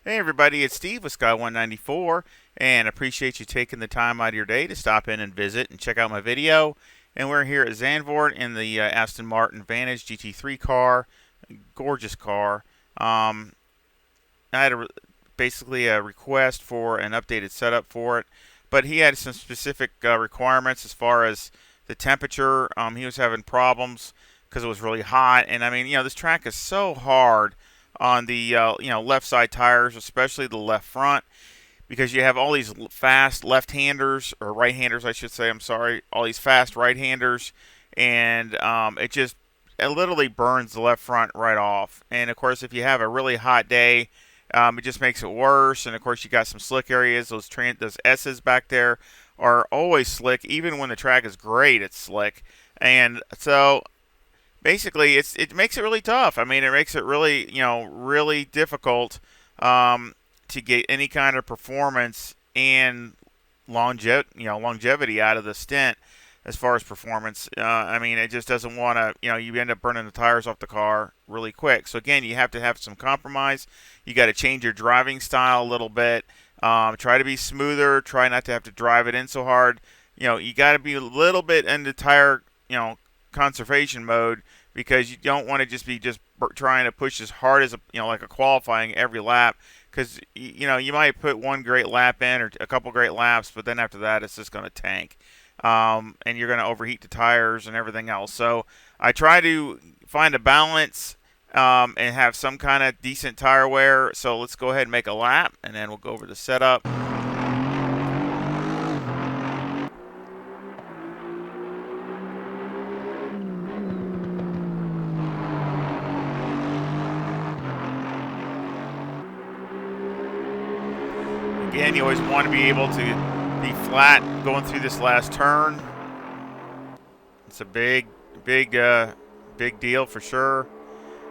Hey everybody, it's Steve with Sky194, and appreciate you taking the time out of your day to stop in and visit and check out my video. And we're here at Zandvoort in the Aston Martin Vantage GT3 car, gorgeous car. I had basically a request for an updated setup for it, but he had some specific requirements as far as the temperature. He was having problems because it was really hot, and I mean, this track is so hard on the left side tires, especially the left front, because you have all these fast left-handers or right-handers, I should say. I'm sorry, all these fast right-handers, and it literally burns the left front right off. And of course, if you have a really hot day, it just makes it worse. And of course, you got some slick areas. Those S's back there are always slick, even when the track is great. It's slick, and so basically it makes it really tough. I mean, it makes it really really difficult to get any kind of performance and longevity out of the stint as far as performance. I mean, it just doesn't want to. You end up burning the tires off the car really quick. So again, you have to have some compromise. You got to change your driving style a little bit. Try to be smoother. Try not to have to drive it in so hard. You got to be a little bit in the tire conservation mode, because you don't want to just be trying to push as hard as like a qualifying every lap, because you might put one great lap in or a couple great laps, but then after that it's just going to tank, and you're going to overheat the tires and everything else. So I try to find a balance, and have some kind of decent tire wear. So let's go ahead and make a lap, and then we'll go over the setup. Again, you always want to be able to be flat going through this last turn. It's a big deal for sure.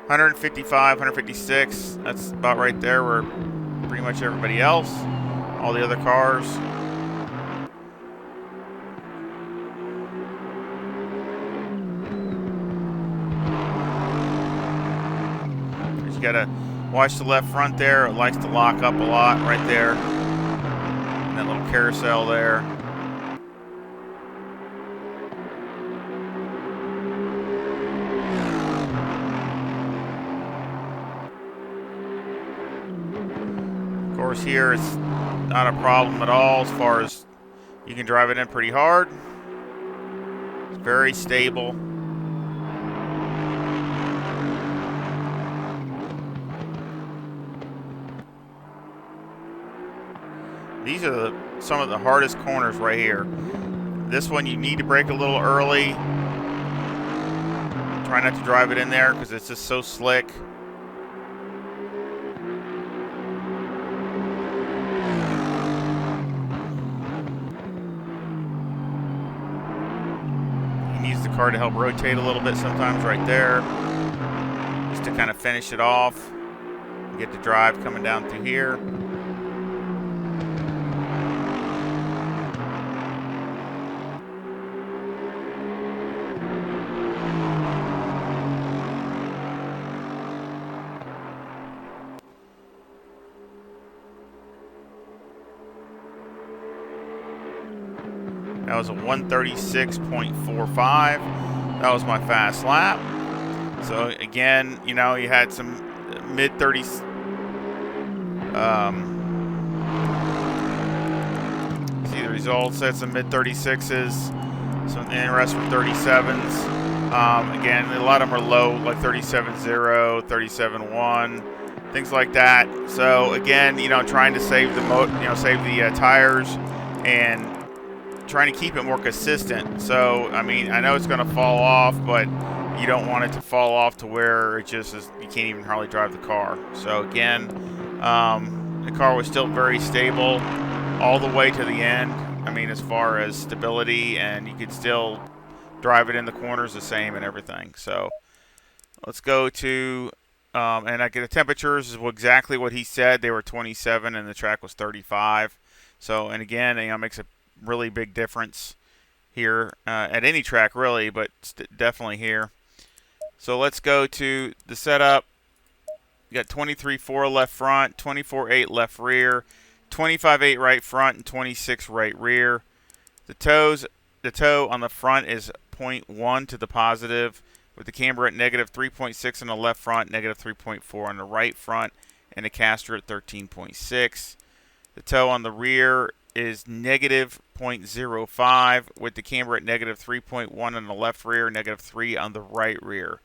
155, 156, that's about right there where pretty much everybody else, all the other cars. You got to watch the left front there. It likes to lock up a lot right there. That little carousel there. Of course, here it's not a problem at all, as far as you can drive it in pretty hard. It's very stable. These are some of the hardest corners right here. This one you need to brake a little early. Try not to drive it in there because it's just so slick. He needs the car to help rotate a little bit sometimes right there, just to kind of finish it off. Get the drive coming down through here. That was a 136.45. That was my fast lap. So again, you had some mid 30s. See the results. That's some mid 36s. Some and the rest were 37s. Again, a lot of them are low, like 37.0, 37.1, things like that. So again, trying to save the tires and trying to keep it more consistent. So, I mean, I know it's going to fall off, but you don't want it to fall off to where it just is, you can't even hardly drive the car. So, again, the car was still very stable all the way to the end. I mean, as far as stability, and you could still drive it in the corners the same and everything. So, let's go to, and I get the temperatures is exactly what he said. They were 27 and the track was 35. So, and again, it makes a really big difference here at any track really, but definitely here. So let's go to the setup. You got 23.4 left front, 24.8 left rear, 25.8 right front, and 26 right rear. The toe on the front is 0.1 to the positive, with the camber at negative 3.6 on the left front, negative 3.4 on the right front, and the caster at 13.6. The toe on the rear is negative 0.05, with the camber at negative 3.1 on the left rear, negative 3 on the right rear.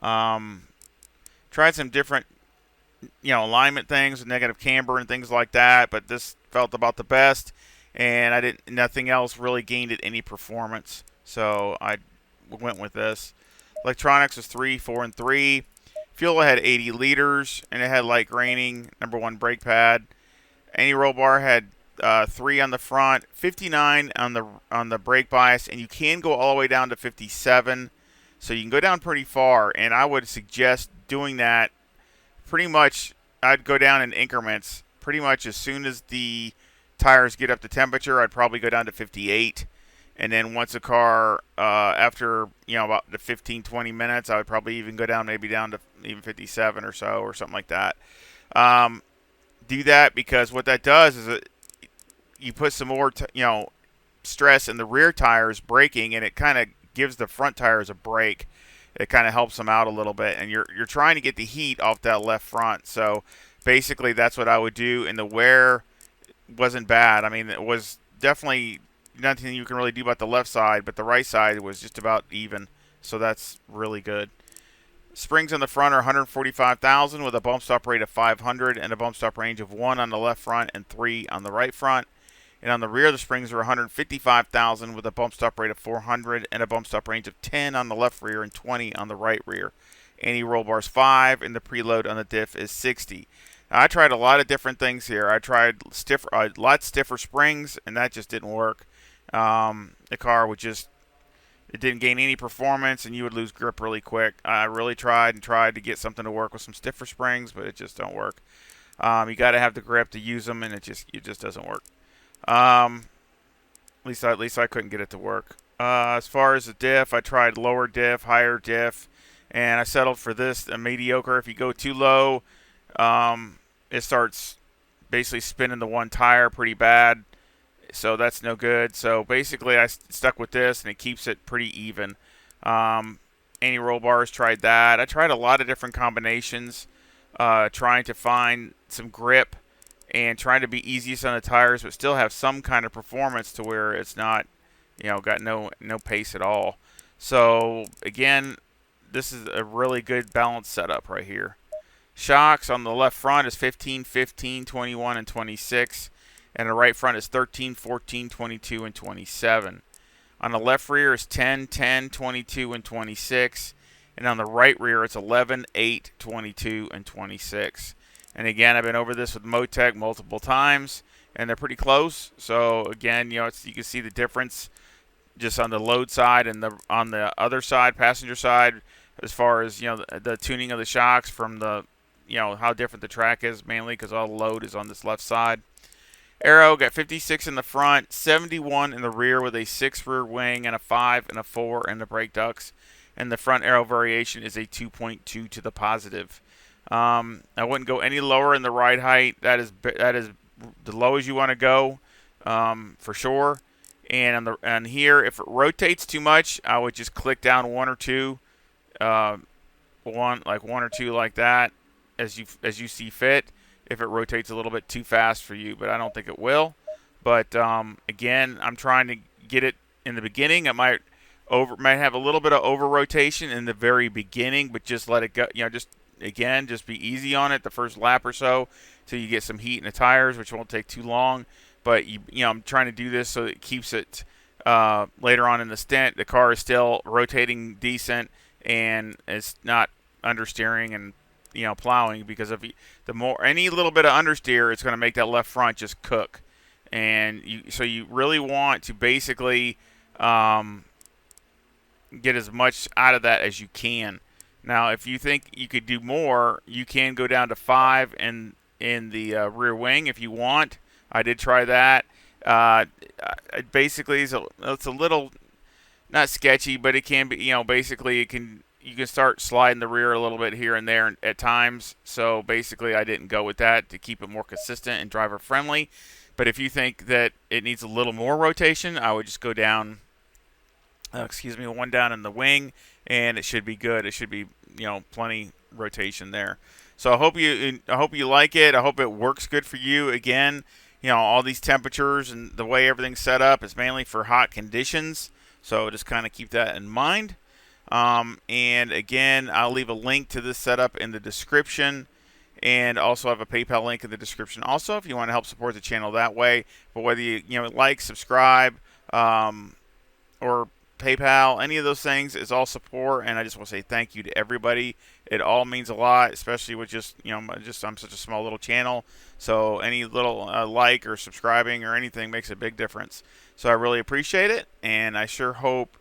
Tried some different, alignment things with negative camber and things like that, but this felt about the best, and nothing else really gained it any performance, so I went with this. Electronics was 3, 4, and 3. Fuel had 80 liters, and it had light graining, number 1 brake pad. Anti-roll bar had 3 on the front, 59 on the brake bias, and you can go all the way down to 57, so you can go down pretty far, and I would suggest doing that pretty much. I'd go down in increments. Pretty much as soon as the tires get up to temperature, I'd probably go down to 58. And then once a car, after, about the 15, 20 minutes, I would probably even go down, maybe down to even 57 or so, or something like that. Do that because what that does is you put some more, stress in the rear tires braking, and it kind of gives the front tires a break. It kind of helps them out a little bit, and you're trying to get the heat off that left front. So basically, that's what I would do, and the wear wasn't bad. I mean, it was definitely nothing you can really do about the left side, but the right side was just about even, so that's really good. Springs on the front are 145,000 with a bump stop rate of 500 and a bump stop range of 1 on the left front and 3 on the right front. And on the rear, the springs are 155,000 with a bump stop rate of 400 and a bump stop range of 10 on the left rear and 20 on the right rear. Anti-roll bars 5, and the preload on the diff is 60. Now, I tried a lot of different things here. I tried a lot stiffer springs, and that just didn't work. The car would just, it didn't gain any performance, and you would lose grip really quick. I really tried to get something to work with some stiffer springs, but it just don't work. You got to have the grip to use them, and it just doesn't work. At least I couldn't get it to work. As far as the diff, I tried lower diff, higher diff, and I settled for this, a mediocre. If you go too low, it starts basically spinning the one tire pretty bad, so that's no good. So basically, I stuck with this, and it keeps it pretty even. Anti-roll bars, tried that. I tried a lot of different combinations, trying to find some grip and trying to be easiest on the tires, but still have some kind of performance to where it's not, got no pace at all. So again, this is a really good balanced setup right here. Shocks on the left front is 15, 15, 21, and 26, and the right front is 13, 14, 22, and 27. On the left rear is 10, 10, 22, and 26, and on the right rear it's 11, 8, 22, and 26. And again, I've been over this with Motec multiple times, and they're pretty close. So again, you can see the difference just on the load side and on the other side, passenger side, as far as the tuning of the shocks from the how different the track is, mainly because all the load is on this left side. Aero got 56 in the front, 71 in the rear with a 6 rear wing and a 5 and a 4 in the brake ducts, and the front aero variation is a 2.2 to the positive. I wouldn't go any lower in the ride height. That is the lowest you want to go, for sure. And on here, if it rotates too much, I would just click down one or two like that, as you see fit. If it rotates a little bit too fast for you, but I don't think it will. But again, I'm trying to get it in the beginning. It might have a little bit of over rotation in the very beginning, but just let it go. Just be easy on it the first lap or so till you get some heat in the tires, which won't take too long. But I'm trying to do this so it keeps it later on in the stint. The car is still rotating decent and it's not understeering and plowing, because if any little bit of understeer, it's going to make that left front just cook. And so you really want to basically get as much out of that as you can. Now, if you think you could do more, you can go down to 5 in the rear wing if you want. I did try that. Basically, it's a little not sketchy, but it can be. Basically, you can start sliding the rear a little bit here and there at times. So basically, I didn't go with that to keep it more consistent and driver friendly. But if you think that it needs a little more rotation, I would just go down, one down in the wing, and it should be good. It should be, plenty rotation there. So I hope you like it. I hope it works good for you. Again, all these temperatures and the way everything's set up is mainly for hot conditions. So just kind of keep that in mind. And again, I'll leave a link to this setup in the description, and also have a PayPal link in the description also if you want to help support the channel that way. But whether you like, subscribe, or PayPal, any of those things is all support, and I just want to say thank you to everybody. It all means a lot, especially with I'm such a small little channel, so any little like or subscribing or anything makes a big difference. So I really appreciate it, and I sure hope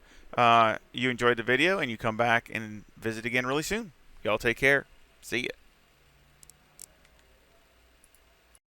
you enjoyed the video and you come back and visit again really soon. Y'all take care. See ya.